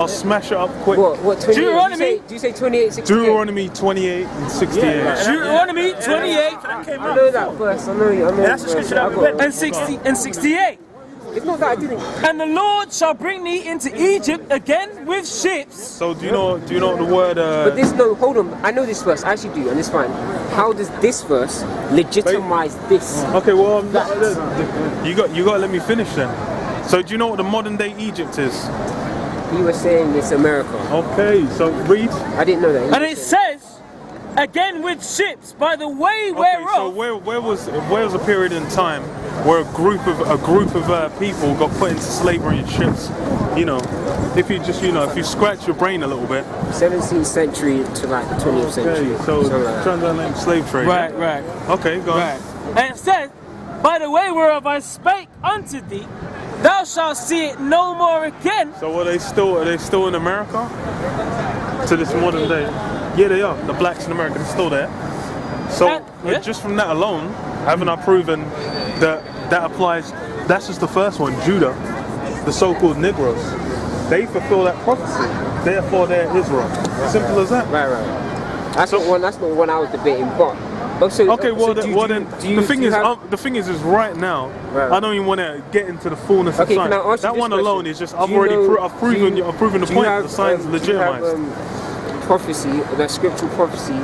I'll smash it up quick. What 28? Deuteronomy. Do you say 28, 68? Deuteronomy 28 and 68. Deuteronomy 28 I know that verse. I know. that's the scripture that we read. And 68. It's not that I didn't. And the Lord shall bring thee into Egypt again with ships. So do you know the word? But this, no, hold on. I know this verse. I actually do, and it's fine. How does this verse legitimize this? Okay, well, you got to let me finish then. So do you know what the modern day Egypt is? You were saying it's America. Okay, so read. I didn't know that. And it says, again with ships, by the way whereof. So where was a period in time where a group of people got put into slavery in ships? You know, if you scratch your brain a little bit. 17th century to like the 20th century. Okay, so like transatlantic slave trade. Right. Okay, go on. Right. And it says, by the way whereof I spake unto thee, thou shalt see it no more again. So are they still in America? To this modern day? Yeah, they are. The blacks in America, they're still there. So just from that alone, haven't I proven that applies? That's just the first one, Judah, the so-called Negroes. They fulfill that prophecy. Therefore, they're Israel. Simple as that. Right. That's not one I was debating, but. Okay, the thing is right now, I don't even want to get into the fullness of science. That one alone is just I've proven the point. The science legitimized. Prophecy, that scriptural prophecy,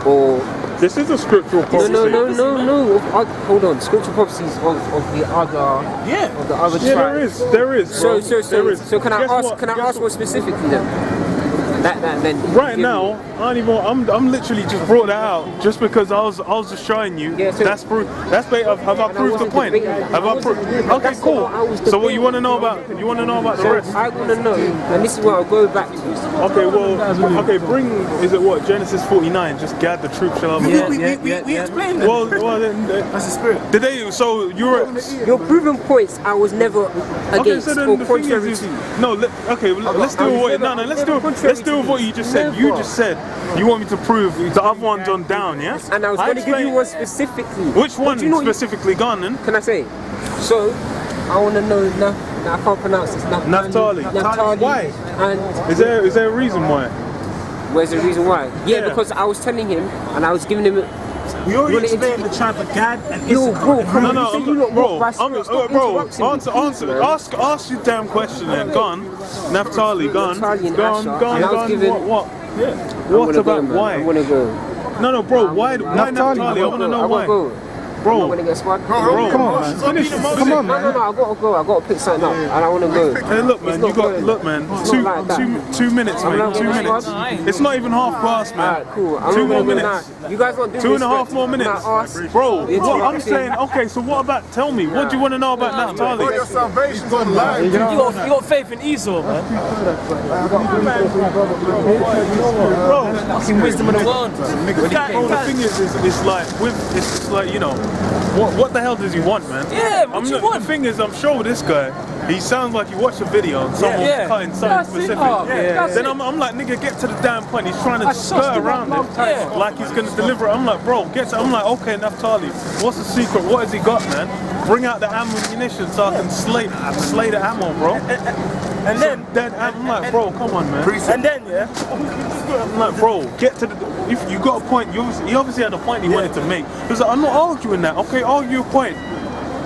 or this is a scriptural prophecy. No. Hold on, scriptural prophecies of the other. Yeah. Of the other tribes. There is. So can I ask what specifically then? Then right now, I'm literally just brought that out just because I was just showing you. Yeah, so that's proof. Have I proved the point? Okay, cool. So what you want to know about? You want to know about the rest? I want to know, and this is what I'll go back to. Okay, bring. Is it what Genesis 49? Just gather the troop shall have. We explained that. Well, then that's the spirit. Did they? So your proven points, I was never against or contrary to. No, let's do what. Let's do with what you just said. You just said you want me to prove the other one's on down, yeah? And I was going to give you one specifically. Which one specifically gone then? Can I say? So, I want to know, I can't pronounce this. Naphtali. Why? And is there a reason why? Where's the reason why? Yeah, because I was telling him, and I was giving him... We already explained the tribe of Gad and Issachar. Bro, come on. Answer. Ask your damn question then. Gone. Naphtali, gone. What? Yeah. What about why? I want to go. No, bro. Why Naphtali? I want to know why. Bro, come on, man. Finish. Come on, man. No, I gotta pick something up, and I wanna go. Hey, look, man. Two minutes, man. 2 minutes. It's not even half past, man. Alright, cool. 2 more minutes. You guys want to do 2.5 more minutes, bro. What I'm saying, okay. So what about? Tell me, what do you want to know about Naphtali? Your salvation's on line. You got faith in Esau, man. Bro, fucking wisdom of the world. The thing is, it's like you know. What the hell does he want, man? Yeah, what you want? The thing is, I'm sure with this guy, he sounds like he watched a video and someone's cutting something specific. Then I'm like, nigga, get to the damn point. He's trying to skirt around it, like he's gonna deliver it. I'm like, bro, I'm like, okay, Naphtali, what's the secret? What has he got, man? Bring out the ammunition so I can slay the ammo, bro. And then I'm like, bro, come on, man. And then I'm like, bro, get to the. If you got a point, he obviously had a point he wanted to make. Because I'm not arguing that. Okay, argue your point.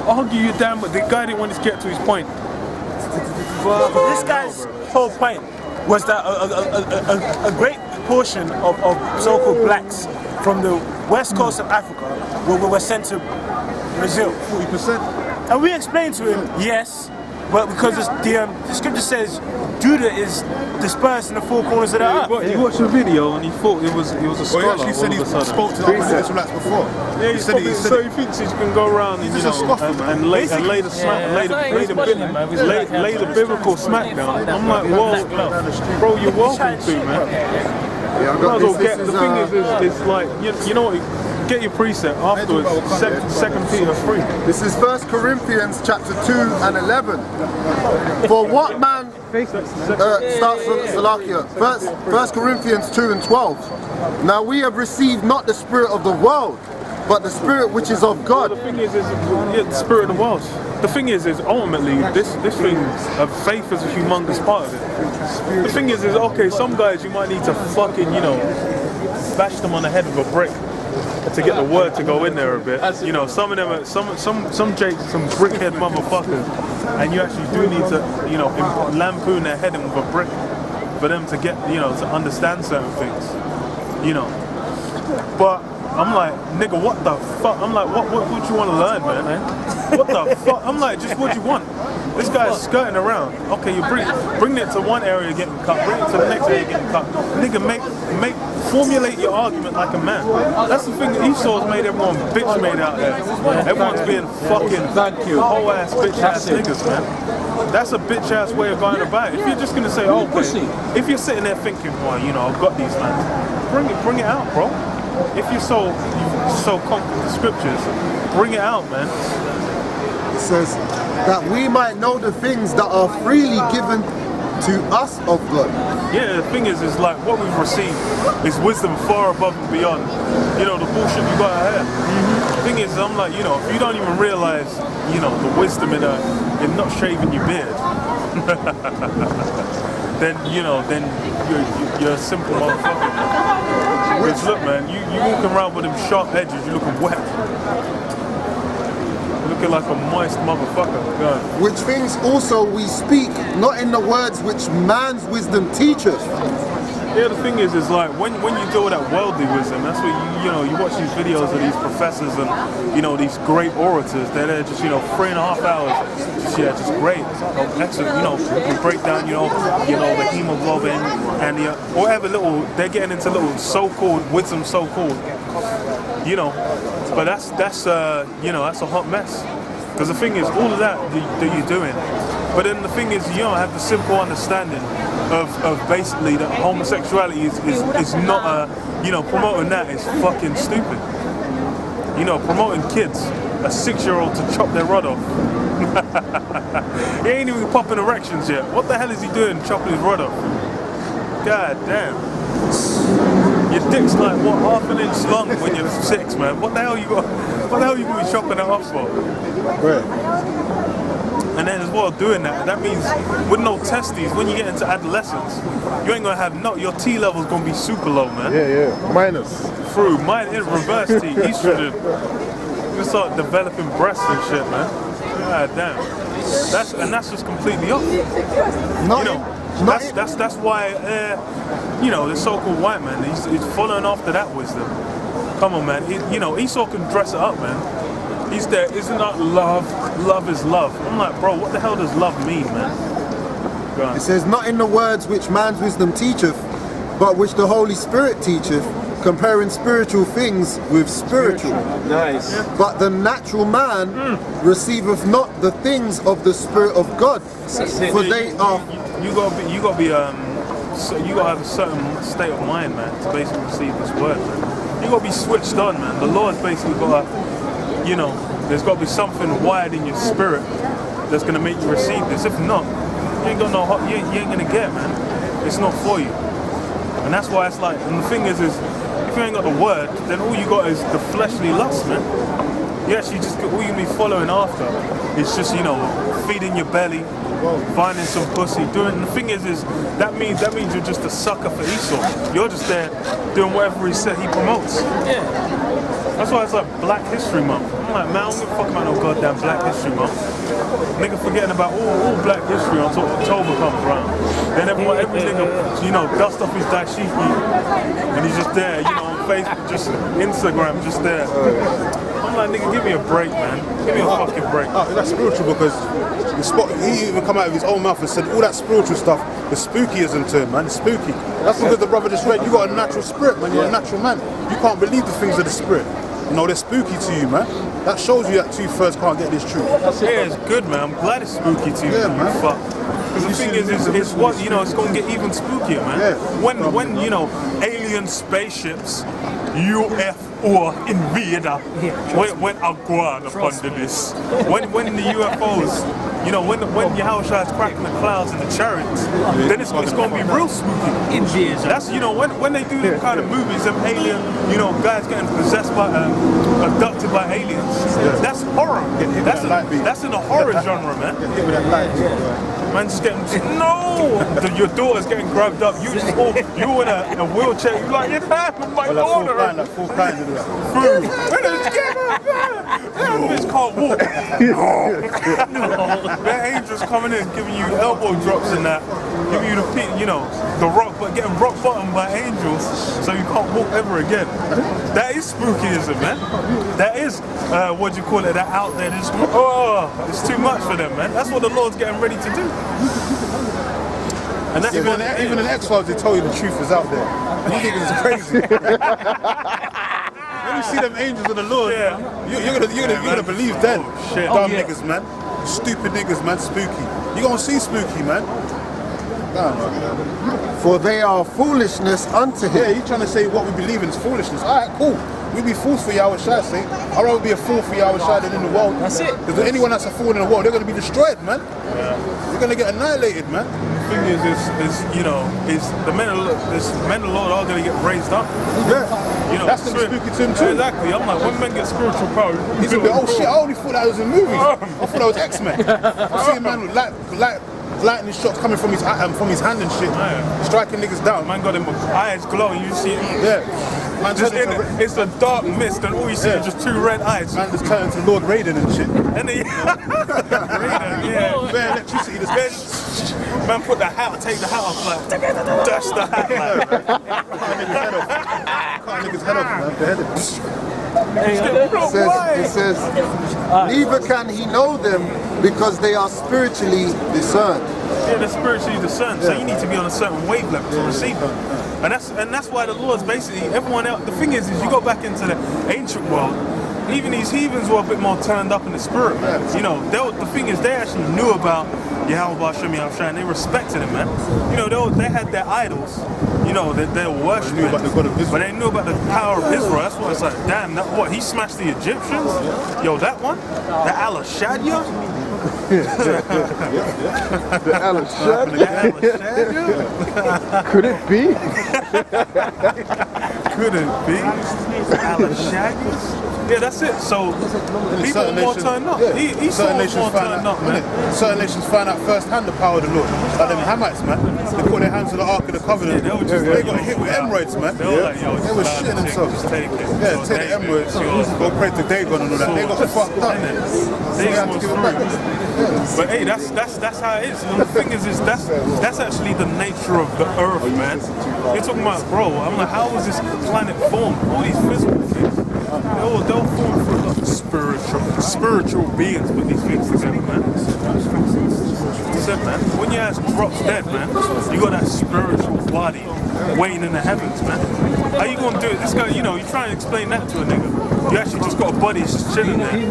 Argue your damn, but the guy didn't want to get to his point. This guy's whole point was that a great portion of so-called blacks from the west coast of Africa were sent to Brazil. 40%. And we explained to him, yes, but because the scripture says Judah is dispersed in the four corners of the earth. He watched the video and he thought it was a scholar. Well, he actually said he spoke to the Israelites before. Yeah, he thinks he can go around and lay the biblical smack down. I'm like, whoa, bro, you're welcome to, man. Yeah, I got this. The thing is, it's like, you know what? Get your precept afterwards. Second Peter 3. This is 1 Corinthians chapter 2 and 11. For what man starts from Salakia. 1 Corinthians 2 and 12. Now we have received not the spirit of the world, but the spirit which is of God. The thing is yeah, the spirit of the world. The thing is ultimately this thing of faith is a humongous part of it. The thing is okay, some guys you might need to fucking, you know, bash them on the head with a brick to get the word to go in there a bit. You know, some of them are some jakes, some brickhead motherfuckers, and you actually do need to, you know, lampoon their head in with a brick for them to get, you know, to understand certain things. You know. But I'm like, nigga, what the fuck? I'm like, what you want to learn, man? What the fuck? I'm like, just what you want. This guy's skirting around. Okay, you bring it to one area getting cut, bring it to the next area getting cut. Nigga, formulate your argument like a man. That's the thing that Esau's made everyone bitch made out there. Everyone's being fucking whole ass bitch ass niggas, man. That's a bitch ass way of going about it. If you're just gonna say, oh, okay, if you're sitting there thinking, well, you know, I've got these lands, bring it out, bro. If you're so confident in the scriptures, bring it out, man. It says that we might know the things that are freely given to us of God. Yeah, the thing is like what we've received is wisdom far above and beyond, you know, the bullshit you got ahead. The thing is, I'm like, you know, if you don't even realize, you know, the wisdom in not shaving your beard, then, you know, then you're a simple motherfucker. Because look, man, you walking around with them sharp edges, you're looking wet. You're looking like a moist motherfucker. Go ahead. Which things also we speak, not in the words which man's wisdom teacheth. Yeah, the thing is like when you deal with that worldly wisdom, that's what you know, you watch these videos of these professors and, you know, these great orators, they're there just, you know, 3.5 hours, just great, excellent, you know, we break down, you know, the hemoglobin and whatever little, they're getting into little so-called wisdom, so-called, you know, but that's you know, that's a hot mess. Because the thing is, all of that you're doing, but then the thing is, you don't have the simple understanding of basically that homosexuality is not a, you know, promoting that is fucking stupid. You know, promoting kids, a 6-year-old to chop their rod off. He ain't even popping erections yet. What the hell is he doing chopping his rod off? God damn. Your dick's like, what, half an inch long when you're 6, man? What the hell you gonna be chopping that off for? Right. And then as well doing that means with no testes, when you get into adolescence, you ain't gonna have your T level's gonna be super low, man. Yeah. Minus. Through mine in reverse T, estrogen. You can start developing breasts and shit, man. God damn. That's just completely off. That's why you know, the so-called white man, he's following after that wisdom. Come on, man. You know, Esau can dress it up, man. He's there, isn't that love? Love is love. I'm like, bro, what the hell does love mean, man? It says, not in the words which man's wisdom teacheth, but which the Holy Spirit teacheth, comparing spiritual things with spiritual. Nice. But the natural man receiveth not the things of the Spirit of God, for they are. You gotta have a certain state of mind, man, to basically receive this word, man. You gotta be switched on, man. The Lord's basically gotta. You know, there's got to be something wired in your spirit that's going to make you receive this. If not, you ain't got you ain't going to get, man. It's not for you. And that's why it's like, and the thing is if you ain't got the word, then all you got is the fleshly lust, man. You actually just, all you be following after is just, you know, feeding your belly, finding some pussy, doing, and the thing is that means you're just a sucker for Esau. You're just there doing whatever he said he promotes. Yeah. That's why it's like Black History Month. I'm like, man, I don't give a fuck about no goddamn Black History Month. Nigga forgetting about all Black history until October comes around. Then every nigga, you know, dust off his dashiki, and he's just there, you know, on Facebook, just Instagram, just there. I'm like, nigga, give me a break, man. Give me a fucking break. Oh, that's spiritual because he even come out of his own mouth and said all that spiritual stuff, the spookyism to him, man, it's spooky. That's because the brother just read, you got a natural spirit, man, you're a natural man. You can't believe the things of the spirit. You know, they're spooky to you, man. That shows you that 2/3 can't get this truth. Yeah, it's good, man. I'm glad it's spooky to you, man. Fuck. Because the thing is, it's what, you know, it's going to get even spookier, man. Yeah. When you know, alien spaceships, UFO invader, when Aguan upon this. When the UFOs, you know, when Yahushua is cracking the clouds and the chariots, then it's going to be real spooky. That's, you know, when they do them kind of movies, them alien, you know, guys getting possessed by, abducted by aliens, that's horror. That's in the horror genre, man. Man just getting, your daughter's getting grabbed up, you in a wheelchair, you're like, my daughter. Like full kind of that. Bitch can't walk. Their angels coming in, giving you elbow drops and that, giving you the rock, but getting rock bottom by angels, so you can't walk ever again. That is spookyism, man. That is what do you call it? That out there, it's too much for them, man. That's what the Lord's getting ready to do. And that's even in X-Files, they tell you the truth is out there. You think it's crazy. When you see them angels of the Lord, you're gonna believe then. Dumb niggas, man. Stupid niggas, man. Spooky. You're gonna see spooky, man. For they are foolishness unto him. Yeah, you're trying to say what we believe in is foolishness. Alright, cool. We be fools for Yahweh's sake. I'd rather be a fool for Yahweh's than in the world. That's it. Because anyone that's a fool in the world, they're gonna be destroyed, man. They're gonna get annihilated, man. the thing is the men of the Lord are going to get raised up. Yeah. You know, that's going to be spooky to him too. Exactly. I'm like, when men get spiritual power, he's going to be, oh shit, I only thought that was a movie. I thought that was X-Men. I see a man with lightning shots coming from his hand and shit, striking niggas down. Man got him eyes glowing, you see it. Yeah. Man, just it's a dark mist and all you see is just two red eyes. Man just turned to Lord Raiden and shit. And then, bare electricity, man put the hat, take the hat off, like, dash the hat, like. Cut a nigga's head off, man, beheaded. It says, neither can he know them because they are spiritually discerned. Yeah, they're spiritually discerned, so you need to be on a certain wavelength to receive them. And that's why the Lord's basically, everyone else, the thing is you go back into the ancient world, even these heathens were a bit more turned up in the spirit, man. You know, the thing is they actually knew about Yahweh Hashem Yahushua and they respected him, man. You know, they had their idols, you know, that they were worshipping, but they knew about the power of Israel. That's why it's like, damn, he smashed the Egyptians? Yo, that one? The Al-Shadia? The Al-Shadia? Could it be? Could it be? Al-Shadia? Yeah, that's it. So people are more turned up. Yeah. Certain nations more turned up, man. Certain nations find out firsthand the power of the Lord. Like them Hamites, man. They put their hands on the Ark of the Covenant. Yeah, they got hit with emeralds, man. They were like, yo, they were shitting themselves. Just take it. Yeah, take the emeralds. Go pray to Dagon and all that. They got fucked up. They had to give it back. But hey, that's how it is. And the thing is that's actually the nature of the earth, man. You're talking about, bro, I'm like, how was this planet formed? All these physical things. They'll form through like spiritual beings put these things together, man. Said, man, when your ass drops dead, man, you got that spiritual body waiting in the heavens, man. How you gonna do it? This guy, you know, you try and explain that to a nigga. You actually just got a body just chilling there. You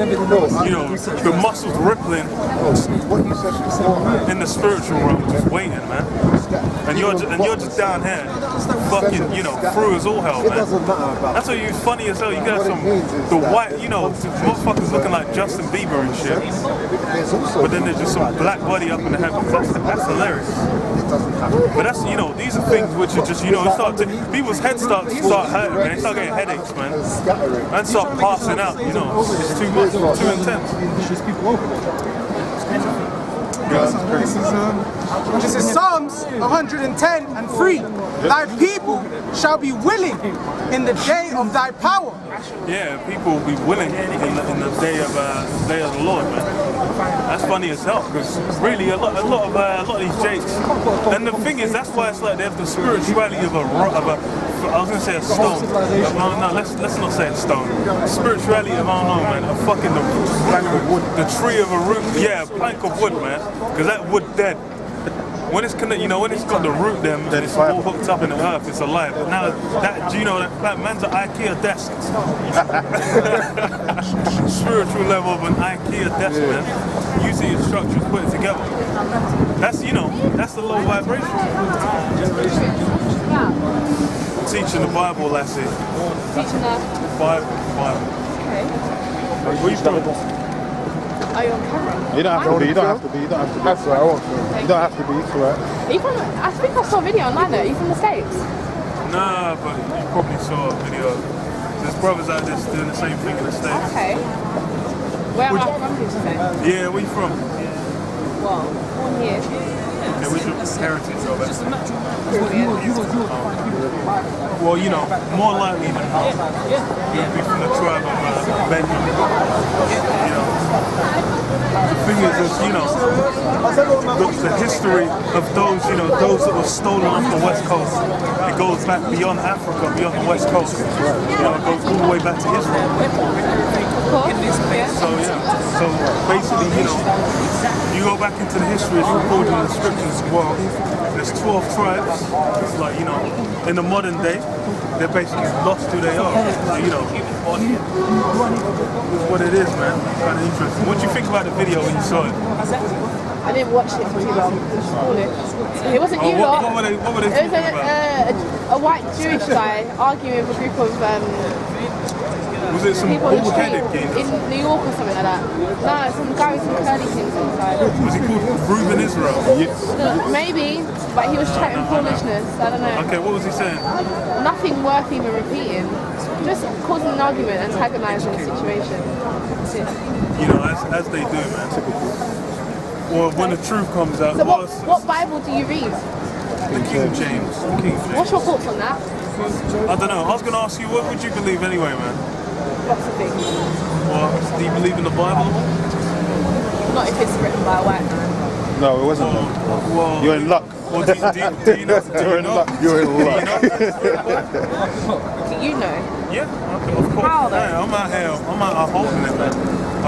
know, the muscles rippling in the spiritual realm, just waiting, man. And you're just down here, fucking, you know, through as all hell, man. That's why you funny as hell. You got the white, you know, motherfuckers looking like Justin Bieber and shit. But then there's just some black body up in the heavens. That's hilarious. But that's, you know, these are things which are just, you know, people's heads start hurting, man. They start getting headaches, man. And start passing out, you know. It's too much, too intense. This is Psalms 110:3. Thy people shall be willing in the day of thy power. Yeah, people will be willing in the day of the Lord, man. That's funny as hell, because really a lot of these jakes. And the thing is, that's why it's like they have the spirituality of I was gonna say a stone. No, let's not say a stone. Spirituality of, I don't know, man, a fucking plank of wood, the tree of a root. Yeah, a plank of wood, man, because that wood dead. When it's you know, when it's got the root there, it's all hooked up in the earth, it's alive. But now that, do you know that man's an IKEA desk? Spiritual level of an IKEA desk, man. Using your structures, put it together. That's, you know, that's the low vibration. Teaching the Bible, that's it. Teaching the Bible. Okay. What are you doing? Are you on camera? You don't have to be. You don't have to be. You don't have to be. That's right. I won't. You don't have to be. It's alright. Are you from? I think I saw a video online though. Are you from the States? Nah, but you probably saw a video. There's brothers out there doing the same thing in the States. Okay. Where am I from, did you say? Yeah, where you from? Well, born here. Okay, where's your heritage of it? Peruvian. Well, you know, more likely than not, you'd be from the tribe of Benjamin. You know, the thing is, you know, the history of those, you know, those that were stolen off the West Coast, it goes back beyond Africa, beyond the West Coast. You know, it goes all the way back to Israel. So yeah, so basically, you know, you go back into the history as recorded in the scriptures. Well, there's 12 tribes. It's like, you know, in the modern day, they're basically lost who they are. So, you know, it's what it is, man. Kind of interesting. What do you think about the video when you saw it? I didn't watch it for too long. It wasn't you lot. What were they It was talking about? a white Jewish guy arguing with a group of Was it some people in the bull-headed street game? in New York or something like that. No, some guy with some curly things inside. Was he called Reuben Israel? Maybe, but he was chatting foolishness. I don't know. Okay, what was he saying? Nothing worth even repeating. Just causing an argument, antagonising the situation. That's it. You know, as they do, man. Well, when the truth comes out, So what Bible do you read? the King James. The King James. What's your thoughts on that? I don't know. I was going to ask you, what would you believe anyway, man? Lots of things. Well, do you believe in the Bible? Not if it's written by a white man. No, it wasn't. Well, You're in luck. Well, do you know? You're in luck. You're in luck. Do you know? Yeah, of course. How though? Yeah, I'm out here holding it, man. I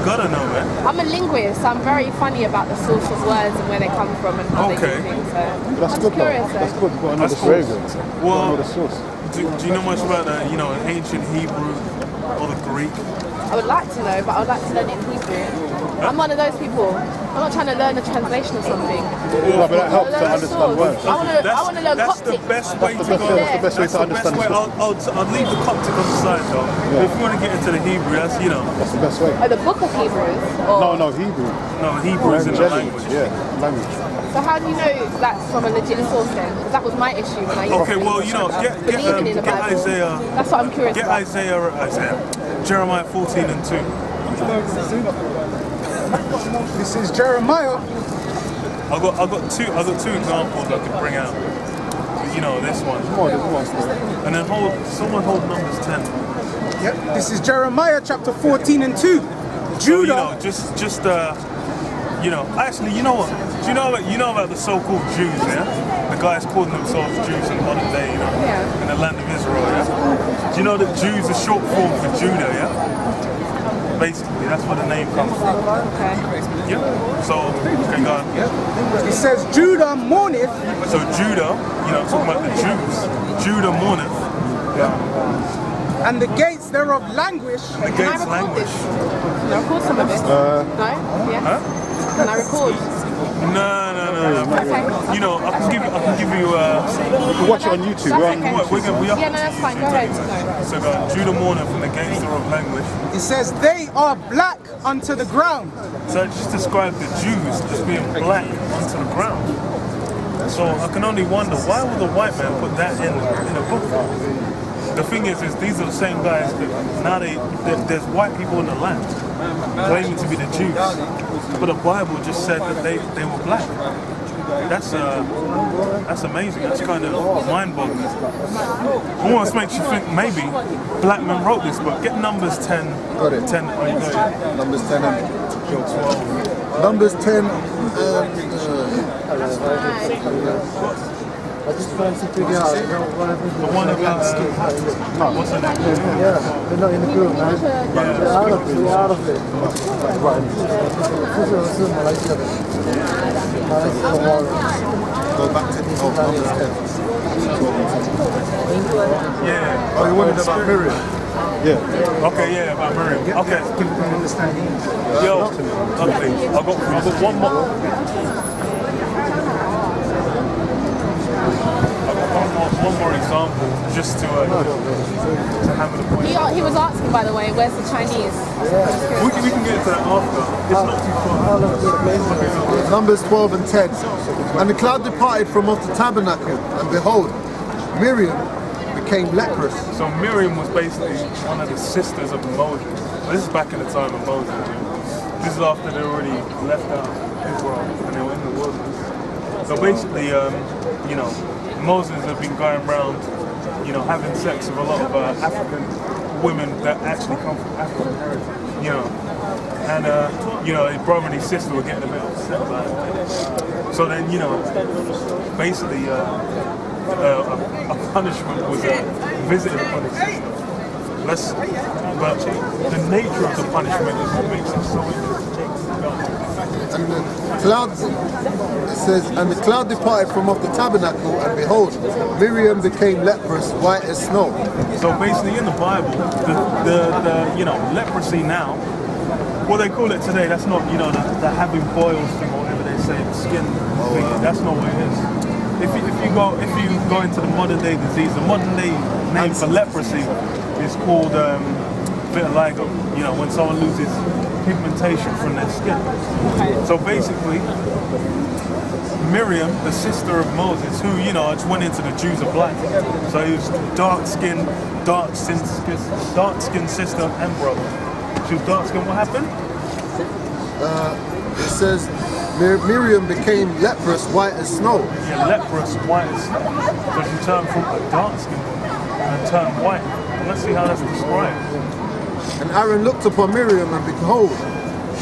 gotta know, man. I'm a linguist, so I'm very funny about the source of words and where they come from and how they do things. So That's I'm good, just curious. though. That's good. You've got another That's source. cool. You've got Well, another source. do you know much about the, you know, ancient Hebrew or the Greek? I would like to know, but I would like to learn it in Hebrew. I'm one of those people. I'm not trying to learn a translation of something. No, but that helps to understand words. I want to learn That's Coptic. the best way to go. That's the best way to understand it. I'll leave the Coptic on the side though. Yeah. If you want to get into the Hebrew, that's, you know. That's the best way. Oh, the book of Hebrews? Or, No, Hebrew. No, Hebrew is in the language. Yeah, language. So how do you know that's from a legit source then? Because that was my issue when I used Okay, well, you know, believing in the get Bible. Isaiah. That's what I'm curious Get about. Isaiah, Jeremiah 14:2. This is Jeremiah. I got two examples I could bring out. You know, this one. And then someone hold Numbers 10. Yep. This is Jeremiah chapter 14 and 2. So, Judah. you know, just you know, actually, you know what? Do you know about the so-called Jews, yeah? The guys calling themselves Jews in modern day, you know, in the land of Israel, yeah? Do you know that Jews are short form for Judah, yeah? Basically, that's where the name comes from. Okay. Yeah. So, okay, go on. It says Judah mourneth. So Judah, you know, talking about the Jews. Judah mourneth. And the gates thereof languish. The Can I gates record languish. this? Can I record some of it? No? Yeah? Can I record? No. Okay. You know, I can give you. You can watch it on YouTube. That's Right? okay. We are Yeah, no, that's fine. Go ahead. So Judah mourneth from the gates thereof languish. It says they are black unto the ground. So it just described the Jews as being black onto the ground. So I can only wonder, why would the white man put that in a book? The thing is these are the same guys that now there's white people in the land claiming to be the Jews, but the Bible just said that they were black. That's amazing. That's kind of mind-boggling. Almost makes you think maybe black men wrote this book. Get Numbers 10. Got it. 10. Oh, you got it. Numbers 10 and 12. Numbers 10 I just fancy figure out The one about what's the name? yeah, they're not in the group, man. They're out of it, they're out of it. Go back to Numbers 10. Yeah. Oh, you wanted about Miriam? Yeah. Okay, yeah, about Miriam. Okay. Give them understanding. Yo, okay. I've got one more. One more example, just to hammer the point. He was asking, by the way, where's the Chinese? We can get to that after. It's not too far. Numbers 12 and 10. And the cloud departed from off the tabernacle, and behold, Miriam became leprous. So Miriam was basically one of the sisters of Moses. This is back in the time of Moses. This is after they already left out Israel and they were in the wilderness. So basically, you know, Moses had been going around, you know, having sex with a lot of African women that actually come from African heritage, you know. And, you know, his brother and his sister were getting a bit upset about it. So then, you know, basically a punishment was visited upon his sister. But the nature of the punishment is what makes it so interesting. And the cloud, it says, and the cloud departed from off the tabernacle, and behold, Miriam became leprous, white as snow. So basically, in the Bible, the you know, leprosy now, what they call it today, that's not, you know, the having boils thing or whatever they say, the skin thing. That's not what it is. If you go into the modern day disease, the modern day name for leprosy is called vitiligo. You know, when someone loses pigmentation from their skin. So basically, Miriam, the sister of Moses, who, you know, just went into the Jews are black. So he was dark skinned sister and brother. She was dark skinned. What happened? It says Miriam became leprous, white as snow. Yeah, leprous, white as snow. So she turned from a dark skinned woman and turned white. And let's see how that's described. And Aaron looked upon Miriam, and behold,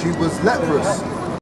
she was leprous.